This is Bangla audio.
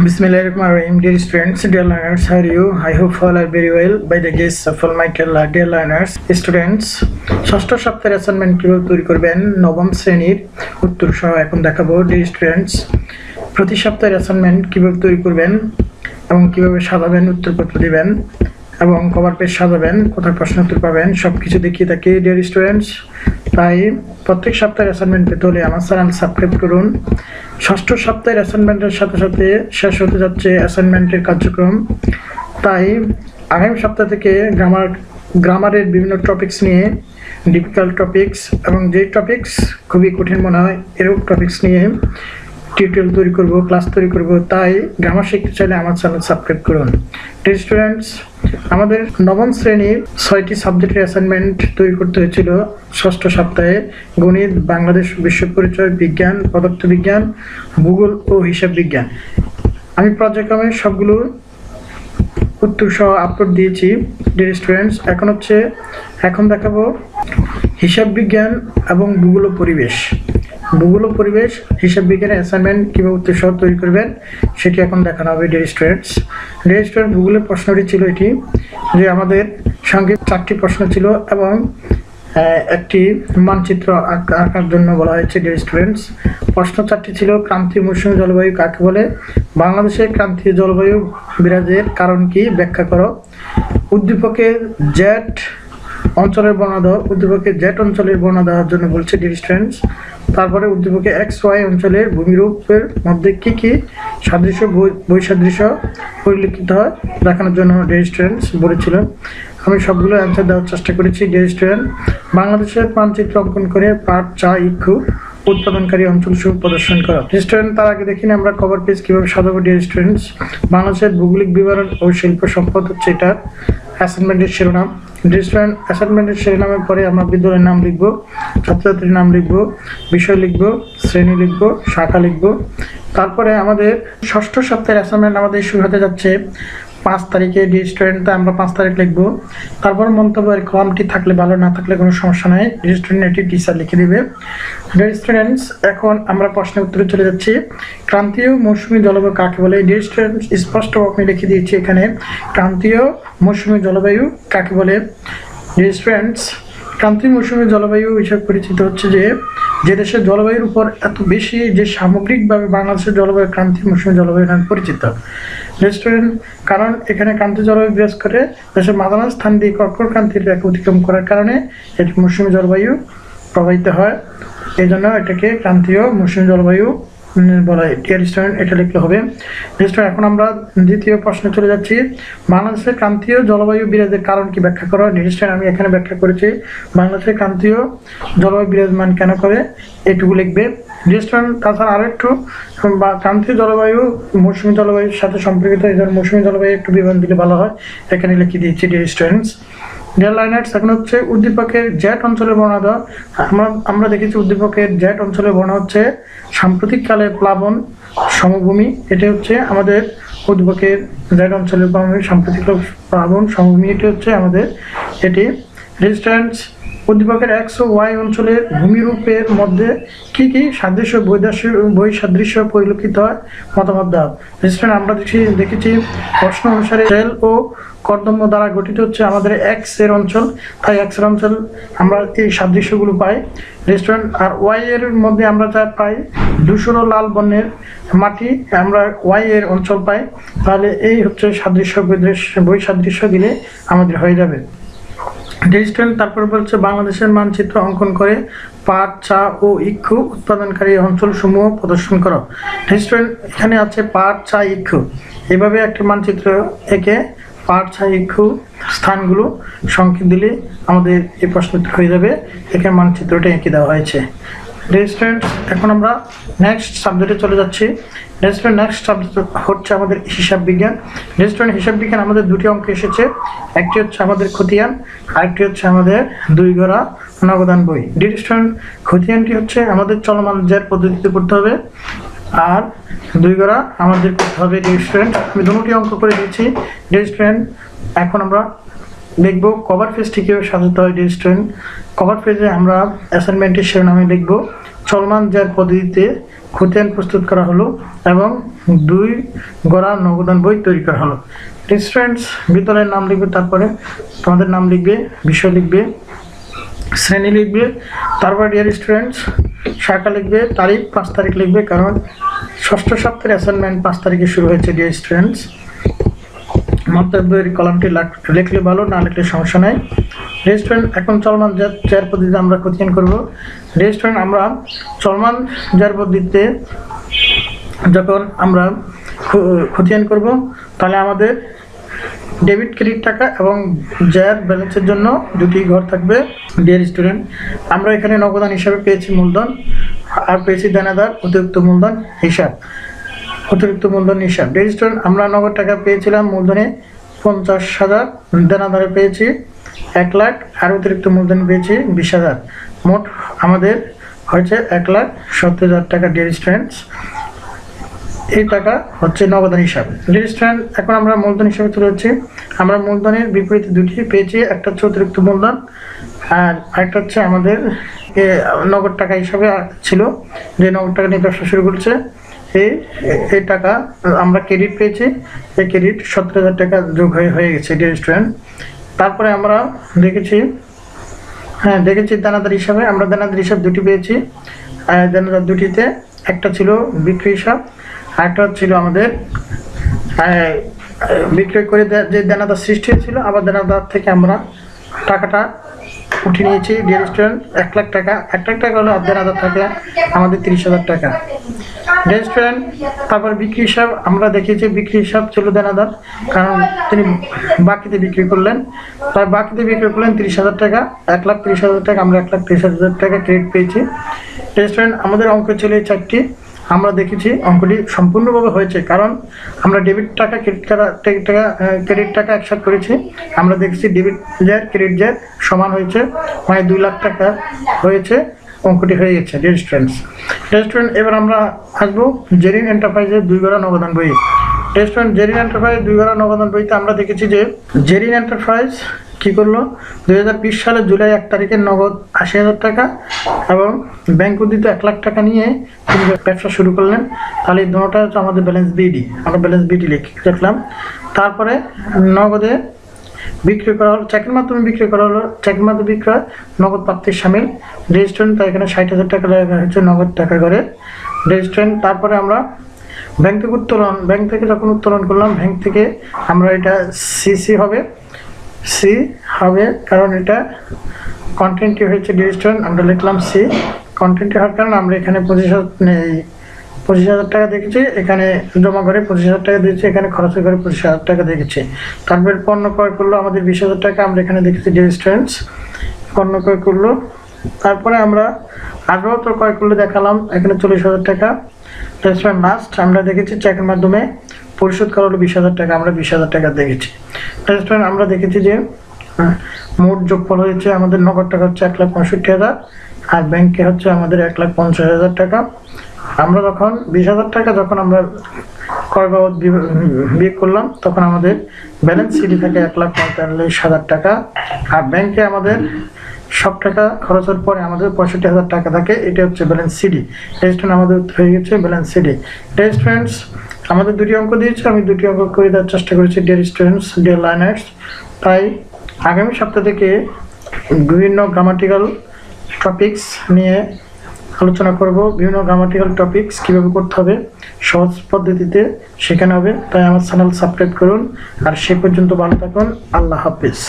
Bismillahirrahmanirrahim. Dear students, dear learners, how are you? I hope all are very well by the grace of Almighty Allah. Dear learners, students, ষষ্ঠ সপ্তাহের অ্যাসাইনমেন্ট কিভাবে তৈরি করবেন নবম শ্রেণীর উত্তর সহ এখন দেখাবো। ডিয়ার স্টুডেন্টস, প্রতি সপ্তাহের অ্যাসাইনমেন্ট কিভাবে তৈরি করবেন এবং কিভাবে সাজাবেন, উত্তরপত্র দিবেন এবং কভার পেজ সাজাবেন, কোথায় প্রশ্ন উত্তর পাবেন সবকিছু দেখিয়ে থাকি। ডিয়ার স্টুডেন্টস, তাই প্রত্যেক সপ্তাহের অ্যাসাইনমেন্ট পেতে হলে আমার চ্যানেল সাবস্ক্রাইব করুন। ষষ্ঠ সপ্তাহের অ্যাসাইনমেন্টের সাথে সাথে শেষ হতে যাচ্ছে অ্যাসাইনমেন্টের কার্যক্রম, তাই আগামী সপ্তাহ থেকে গ্রামারের বিভিন্ন টপিকস নিয়ে, ডিফিকাল্ট টপিকস এবং যে টপিকস খুবই কঠিন মনে হয় এরকম টপিকস নিয়ে টিউটোরিয়াল তৈরি করব, ক্লাস তৈরি করব। তাই গ্রামার শিখতে চাইলে আমার চ্যানেল সাবস্ক্রাইব করুন। ডিয়ার স্টুডেন্টস, আমাদের নবম শ্রেণীর 6টি সাবজেক্টের অ্যাসাইনমেন্ট তৈরি করতে হয়েছিল ষষ্ঠ সপ্তাহে। গণিত, বাংলাদেশ, বিশ্ব পরিচয়, বিজ্ঞান, পদার্থবিজ্ঞান, ভূগোল ও হিসাব বিজ্ঞান। আমি পর্যায়ক্রমে সবগুলোর উত্তর সহ আপলোড দিয়েছি। ডিয়ার স্টুডেন্টস, এখন দেখাবো হিসাব বিজ্ঞান এবং ভূগোল ও পরিবেশ। ভূগোল ও পরিবেশ, হিসাব বিজ্ঞানের অ্যাসাইনমেন্ট কীভাবে উত্তর সহ তৈরি করবেন সেটি এখন দেখানো হবে। ডিয়ার স্টুডেন্টস, ভূগোলের প্রশ্নটি ছিল এটি যে আমাদের সঙ্গে 4টি প্রশ্ন ছিল এবং একটি মানচিত্র আঁকার জন্য বলা হয়েছে। ডিয়ার স্টুডেন্টস, প্রশ্ন 4টি ছিল: ক্রান্তীয় মৌসুমী জলবায়ু কাকে বলে? বাংলাদেশে ক্রান্তীয় জলবায়ু বিরাজের কারণ কি, ব্যাখ্যা করো। উদ্দীপকের জেট অঞ্চলের বর্ণনা দাও। উদ্দীপকের জেট অঞ্চলের বর্ণনা দেওয়ার জন্য বলছে। ডিয়ার স্টুডেন্টস, তারপরে উদ্দীপকে XY অঞ্চলের ভূমিরূপের মধ্যে কি কি সাদৃশ্য বৈসাদৃশ্য পরিলক্ষিত হয় দেখানোর জন্য ডিয়ার স্টুডেন্টস বলেছিল। আমি সবগুলো অ্যান্সার দেওয়ার চেষ্টা করেছি। ডিয়ার স্টুডেন্ট, বাংলাদেশের মানচিত্র অঙ্কন করে পাট, চা, ইক্ষু উৎপাদনকারী অঞ্চলসমূহ প্রদর্শন করা। ডিয়ার স্টুডেন্ট, তার আগে দেখিনি আমরা কভার পেজ কীভাবে সাজাবো। ডিয়ার স্টুডেন্টস, বাংলাদেশের ভৌগোলিক বিবরণ ও শিল্প সম্পদ হচ্ছে এটার অ্যাসাইনমেন্টের শিরোনাম। ডিয়ার স্টুডেন্ট, অ্যাসাইনমেন্টের শিরোনামের পরে আমরা বিদ্যালয়ের নাম লিখবো, ছাত্রছাত্রীর নাম লিখবো, বিষয় লিখবো, শ্রেণী লিখবো, শাখা লিখবো। তারপরে আমাদের ষষ্ঠ সপ্তাহের অ্যাসাইনমেন্ট আমাদের শুরু হতে যাচ্ছে 5 তারিখে। ডিয়ার স্টুডেন্ট, আমরা 5 তারিখ লিখবো। তারপর মন্তব্যের কলামটি থাকলে ভালো, না থাকলে কোনো সমস্যা নাই। ডিয়ার স্টুডেন্ট, এটি টিচার লিখে দেবে। ডিয়ার স্টুডেন্টস, এখন আমরা প্রশ্নের উত্তরে চলে যাচ্ছি। ক্রান্তীয় মৌসুমী জলবায়ু কাকে বলে? ডিয়ার স্টুডেন্টস, স্পষ্ট আমি লিখে দিয়েছি এখানে, ক্রান্তীয় মৌসুমী জলবায়ু কাকে বলে। ডিয়ার স্টুডেন্টস, ক্রান্তীয় মৌসুমী জলবায়ু হিসেবে পরিচিত হচ্ছে যে দেশের জলবায়ুর উপর এত বেশি যে সামগ্রিকভাবে বাংলাদেশের জলবায়ু ক্রান্তীয় মৌসুমী জলবায়ু নামে পরিচিত। রেস্টুরেন্ট, কারণ এখানে ক্রান্তীয় জলবায়ু বিরাজ করে দেশের মাঝামাঝি স্থান দিয়ে কর্কট ক্রান্তির রেখা অতিক্রম করার কারণে এটি মৌসুমী জলবায়ু প্রবাহিত হয়, এই জন্য এটাকে ক্রান্তীয় মৌসুমী জলবায়ু বলা হয়। ডিয়ার স্টুডেন্ট, এটা লিখলে হবে। স্টুডেন্ট, এখন আমরা দ্বিতীয় প্রশ্নে চলে যাচ্ছি। বাংলাদেশের ক্রান্তীয় জলবায়ু বিরাজের কারণ কি, ব্যাখ্যা করো। ডিয়ার স্টুডেন্ট, আমি এখানে ব্যাখ্যা করেছি বাংলাদেশের ক্রান্তীয় জলবায়ু বিরাজমান কেন করে, এটুকু লিখবে। ডিয়ার স্টুডেন্ট, তাছাড়া আরও একটু ক্রান্তীয় জলবায়ু মৌসুমী জলবায়ুর সাথে সম্পর্কিত, এই জন্য মৌসুমী জলবায়ু একটু বিবরণ দিলে ভালো হয়, এখানে লিখে দিয়েছি। ডিয়ার স্টুডেন্টস, ডিয়ার লার্নার্স, এখন হচ্ছে উদ্দীপকের জেট অঞ্চলের বর্ণনা দেওয়া। আমরা দেখেছি উদ্দীপকের জেট অঞ্চলের বর্ণনা হচ্ছে সাম্প্রতিককালে প্লাবন সমভূমি। এটি হচ্ছে আমাদের উদ্দীপকের জেট অঞ্চলের সাম্প্রতিক প্লাবন সমভূমি, এটি হচ্ছে আমাদের এটি। রেজিস্ট্যান্স, উদ্দীপকের X ও Y অঞ্চলের ভূমিরূপের মধ্যে কি কি সাদৃশ্য বৈসাদৃশ্য পরিলক্ষিত হয়, মতামত দাও। রেজিস্ট্যান্স, আমরা দেখেছি প্রশ্ন অনুসারে শেল ও কর্দম্য দ্বারা গঠিত হচ্ছে আমাদের X এর অঞ্চল, তাই X এর অঞ্চল আমরা এই সাদৃশ্যগুলো পাই। রেস্টুরেন্ট, আর Y এর মধ্যে আমরা যা পাই ধূসর ও লাল বর্ণের মাটি, আমরা Y এর অঞ্চল পাই। তাহলে এই হচ্ছে সাদৃশ্য বৈসাদৃশ্য দিলে আমাদের হয়ে যাবে। রেজিস্ট্যান্ট, তারপর বলছে বাংলাদেশের মানচিত্র অঙ্কন করে পাট, চা ও ইক্ষু উৎপাদনকারী অঞ্চলসমূহ প্রদর্শন করো। রেজিস্ট্যান্ট, এখানে আছে পাট, চা, ইক্ষু, এভাবে একটা মানচিত্র এঁকে পাট, চা, ইক্ষু স্থানগুলো সংকেত দিলে আমাদের এই প্রশ্ন হয়ে যাবে। এখানে মানচিত্রটা এঁকে দেওয়া হয়েছে। রেজিস্ট্যান্ট, এখন আমরা নেক্সট সাবজেক্টে চলে যাচ্ছি। রেজিস্ট্যান্ট, নেক্সট সাবজেক্ট হচ্ছে আমাদের হিসাব বিজ্ঞান। রেজিস্ট্যান্ট, হিসাব বিজ্ঞান আমাদের 2টি অঙ্ক এসেছে, একটি হচ্ছে আমাদের খতিয়ান, আরেকটি হচ্ছে আমাদের 2 গড়া নগদান বই। রেজিস্ট্যান্ট, খতিয়ানটি হচ্ছে আমাদের চলমান জের পদ্ধতিতে করতে হবে, আর 2 গড়া আমাদের করতে হবে। রেজিস্ট্যান্ট, আমি দুটি অঙ্ক করে দিয়েছি। রেজিস্ট্যান্ট, এখন আমরা লিখবো কভার পেজটি কীভাবে সাজাতে হয়। রেজিস্ট্যান্ট, কভার পেজে আমরা অ্যাসাইনমেন্টের শিরোনামে লিখবো চলমান জ্যার পদ্ধতিতে খতিয়ান প্রস্তুত করা হলো এবং 2 গড়া নগদান বই তৈরি করা হলো। স্টুডেন্টস বিদ্যালয়ের নাম লিখবে, তারপরে তোমাদের নাম লিখবে, বিষয় লিখবে, শ্রেণী লিখবে, তারপর ডিয়ার স্টুডেন্টস শাখা লিখবে, তারিখ 5 তারিখ লিখবে, কারণ ষষ্ঠ সপ্তাহের অ্যাসাইনমেন্ট 5 তারিখে শুরু হয়েছে ডিয়ার স্টুডেন্টস। মন্তব্যের কলামটি লিখলে ভালো, না লিখলে সমস্যা নাই। রেস্টুরেন্ট এখন চলমান জ্যার পদ্ধতিতে আমরা খতিয়ান করব। রেস্টুরেন্ট আমরা চলমান জ্যার পদ্ধতিতে যখন আমরা খতিয়ান করব, তাহলে আমাদের ডেবিট ক্রেডিট টাকা এবং জ্যার ব্যালেন্সের জন্য দুটি ঘর থাকবে ডিয়ার স্টুডেন্ট। আমরা এখানে নগদান হিসাবে পেয়েছি মূলধন, আর পেয়েছি দেনাদার অতিরিক্ত মূলধন হিসাব। ডিয়ার স্টুডেন্ট আমরা নগদ টাকা পেয়েছিলাম মূলধনে 50,000, দেনাদারে পেয়েছি 1 লাখ, আর অতিরিক্ত মূলধন পেয়েছি 20,000। মোট আমাদের হয়েছে 1,70,000 টাকা ডিয়ার স্টুডেন্টস। এই টাকা হচ্ছে নগদান হিসাব। ডিয়ার স্টুডেন্ট এখন আমরা মূলধন হিসাবে তুলে হচ্ছে, আমরা মূলধনের বিপরীতে দুটি পেয়েছি, একটা হচ্ছে অতিরিক্ত মূলধন আর আরেকটা হচ্ছে আমাদের নগদ টাকা হিসাবে ছিল, যে নগদ টাকা নিয়ে ব্যবসা শুরু করেছে। এই টাকা আমরা ক্রেডিট পেয়েছি, এই ক্রেডিট 70,000 টাকা যোগ হয়ে গেছে ডিয়ার স্টুডেন্ট। তারপরে আমরা দেখেছি দানাদার হিসাবে, আমরা দানাদার হিসাব দুটি পেয়েছি। দানাদার দুটিতে একটা ছিল বিক্রি হিসাব, আরেকটা ছিল আমাদের বিক্রয় করে যে দানাদার সৃষ্টি হয়েছিল, আবার দানাদার থেকে আমরা টাকাটা উঠে নিয়েছি ডিয়ার স্টুডেন্ট 1 লাখ টাকা। 1 লাখ টাকা হলো দেনাদার থাকে আমাদের 30,000 টাকা ডিয়ার স্টুডেন্ট। তারপর বিক্রি হিসাব আমরা দেখিয়েছি, বিক্রি হিসাব ছিল দেনাদার, কারণ তিনি বাকিতে বিক্রি করলেন, তাই বাকিতে বিক্রি করলেন 30,000 টাকা। 1,30,000 টাকা, আমরা 1,30,000 টাকা ক্রেডিট পেয়েছি ডিয়ার স্টুডেন্ট। আমাদের অঙ্ক ছিল এই 4টি। আমরা দেখেছি অঙ্কটি সম্পূর্ণভাবে হয়েছে, কারণ আমরা ডেবিট টাকা ক্রেডিট টাকা একসাথে করেছি। আমরা দেখেছি ডেবিট জ্যার ক্রেডিট জ্যার সমান হয়েছে, মানে 2 লাখ টাকা হয়েছে, অঙ্কটি হয়ে গেছে ডিয়ার স্টুডেন্টস। এবার আমরা আসবো জেরিন এন্টারপ্রাইজের 2 গড়া নগদান বই। ডিয়ার স্টুডেন্ট জেরিন এন্টারপ্রাইজ 2 গড়া নগদান বইতে আমরা দেখেছি যে জেরিন এন্টারপ্রাইজ কি করলো, 2020 সালের জুলাই 1 তারিখে নগদ 80,000 টাকা এবং ব্যাংক উদ্ধৃত 1 লাখ টাকা নিয়ে তিনি ব্যবসা শুরু করলেন। তাহলে এই দুটোটা হচ্ছে আমাদের ব্যালেন্স বিডি, আমরা ব্যালেন্স বিডি লিখলাম। তারপরে নগদে বিক্রি করা হলো, চেকের মাধ্যমে বিক্রি করা হলো, চেকের মাধ্যমে বিক্রয় নগদ প্রাপ্তির সামিল রেজিস্ট্রেন্ট, তাই এখানে 60,000 টাকা লেখা হচ্ছে নগদ টাকা করে রেজিস্ট্রেন্ট। তারপরে আমরা ব্যাংক থেকে যখন উত্তোলন করলাম, ব্যাংক থেকে আমরা এটা সি হবে, কারণ এটা কন্টেন্টই হয়েছে ডিয়ার স্টুডেন্ট, আমরা লিখলাম সি। কন্টেন্টই হওয়ার কারণে আমরা এখানে 25,000 টাকা দেখেছি, এখানে জমা করে 25,000 টাকা দিয়েছি, এখানে খরচ করে 25,000 টাকা দেখেছি। তারপরে পণ্য ক্রয় করলো আমাদের 20,000 টাকা, আমরা এখানে দেখেছি ডিয়ার স্টুডেন্টস পণ্য ক্রয় করলো। তারপরে আমরা আসবাবপত্র ক্রয় করলে দেখালাম এখানে 40,000 টাকা। লাস্ট আমরা দেখেছি চেকের মাধ্যমে পরিশোধ করা হলো 20,000 টাকা, আমরা 20,000 টাকা দেখেছি। আমরা দেখেছি যে মোট যোগফল হয়েছে আমাদের নগদ টাকা হচ্ছে 1,65,000 আর ব্যাংকে হচ্ছে আমাদের 1,50,000 টাকা। আমরা যখন 20,000 টাকা যখন আমরা ক্রয় বাবদ বিয়োগ করলাম, তখন আমাদের ব্যালেন্স সিডি থাকে 1,45,000 টাকা, আর ব্যাংকে আমাদের সব টাকা খরচের পরে আমাদের 65,000 টাকা থাকে, এটা হচ্ছে ব্যালেন্স সিডি। রেজিস্ট্রেন্ট আমাদের হয়ে গেছে ব্যালেন্স সিডি। রেজিস্ট্রেন্টস আমাদের দুটি অঙ্ক দিয়েছে, আমি দুটি অঙ্ক করে দেওয়ার চেষ্টা করেছি ডিয়ার স্টুডেন্টস, ডিয়ার লার্নার্স। তাই আগামী সপ্তাহ থেকে বিভিন্ন গ্রামাটিক্যাল টপিকস নিয়ে আলোচনা করব, বিভিন্ন গ্রামাটিক্যাল টপিকস কীভাবে করতে হবে সহজ পদ্ধতিতে শেখানো হবে। তাই আমার চ্যানেল সাবস্ক্রাইব করুন, আর সে পর্যন্ত ভালো থাকুন। আল্লাহ হাফিজ।